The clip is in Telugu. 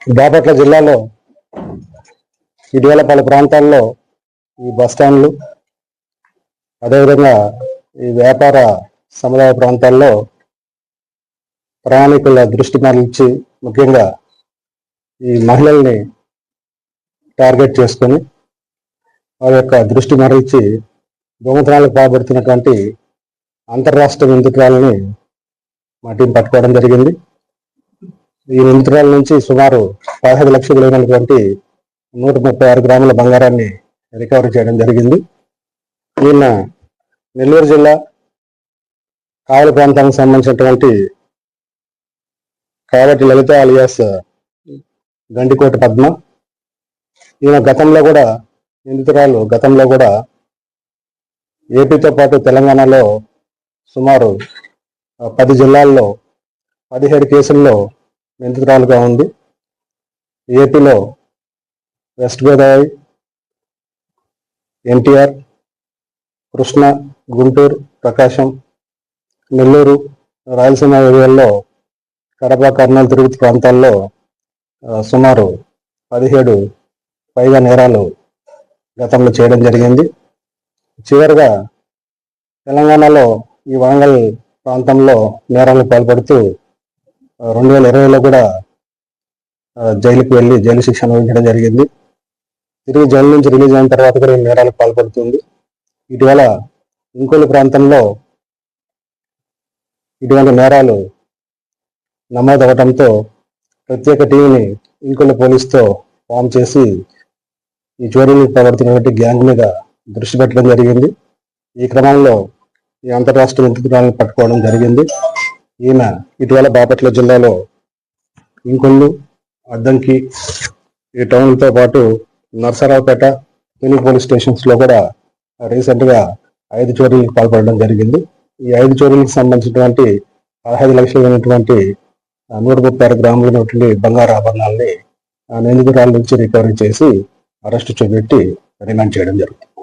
బాపట్ల జిల్లాలో ఇటీవల పలు ప్రాంతాల్లో ఈ బస్టాండ్లు అదేవిధంగా ఈ వ్యాపార సముదాయ ప్రాంతాల్లో ప్రయాణికుల దృష్టి మరల్చి ముఖ్యంగా ఈ మహిళల్ని టార్గెట్ చేసుకొని వారి యొక్క దృష్టి మరల్చి దొంగతనాలకు పాల్పడుతున్నటువంటి అంతర్రాష్ట్ర నిందితురాలని మా టీం పట్టుకోవడం జరిగింది. ఈ నిందితురాల నుంచి సుమారు 15 లక్షలు విలువైనటువంటి 136 గ్రాముల బంగారాన్ని రికవరీ చేయడం జరిగింది. ఈయన నెల్లూరు జిల్లా కావలి ప్రాంతానికి సంబంధించినటువంటి కావటి లలిత అలియాస్ గండికోట పద్మ. ఈయన నిందితురాలు గతంలో కూడా ఏపీతో పాటు తెలంగాణలో సుమారు 10 జిల్లాల్లో 17 కేసుల్లో నిందితురాలుగా ఉంది. ఏపీలో వెస్ట్ గోదావరి, ఎన్టీఆర్, కృష్ణా, గుంటూరు, ప్రకాశం, నెల్లూరు, రాయలసీమ ఏరియాల్లో కడప, కర్నూలు, తిరుపతి ప్రాంతాల్లో సుమారు 17 పైగా నేరాలు గతంలో చేయడం జరిగింది. చివరిగా తెలంగాణలో ఈ వరంగల్ ప్రాంతంలో నేరాలకు పాల్పడుతూ 2020లో కూడా జైలుకు వెళ్ళి జైలు శిక్ష అనుభవించడం జరిగింది. తిరిగి జైలు నుంచి రిలీజ్ అయిన తర్వాత కూడా నేరాలకు పాల్పడుతుంది. ఇటీవల ఇంకొల్లు ప్రాంతంలో ఇటువంటి నేరాలు నమోదవడంతో ప్రత్యేక టీంని ఇంకొల్లు పోలీసుతో ఫామ్ చేసి ఈ చోరీలకు పాల్పడుతున్నటువంటి గ్యాంగ్ మీద దృష్టి పెట్టడం జరిగింది. ఈ క్రమంలో ఈ అంతర్రాష్ట్ర నిందితురాలను పట్టుకోవడం జరిగింది. ఈయన ఇటీవల బాపట్ల జిల్లాలో ఇంకొల్లు, అద్దంకి ఈ టౌన్లతో పాటు నర్సరావుపేట, తుని పోలీస్ స్టేషన్స్ లో కూడా రీసెంట్ గా 5 చోరీలకు పాల్పడడం జరిగింది. ఈ 5 చోరీలకు సంబంధించినటువంటి 15 లక్షలు అయినటువంటి 136 గ్రాముల బంగారు ఆభరణాలని నిందితురాల నుంచి రికవరీ చేసి అరెస్టు చూపెట్టి రిమాండ్ చేయడం జరుగుతుంది.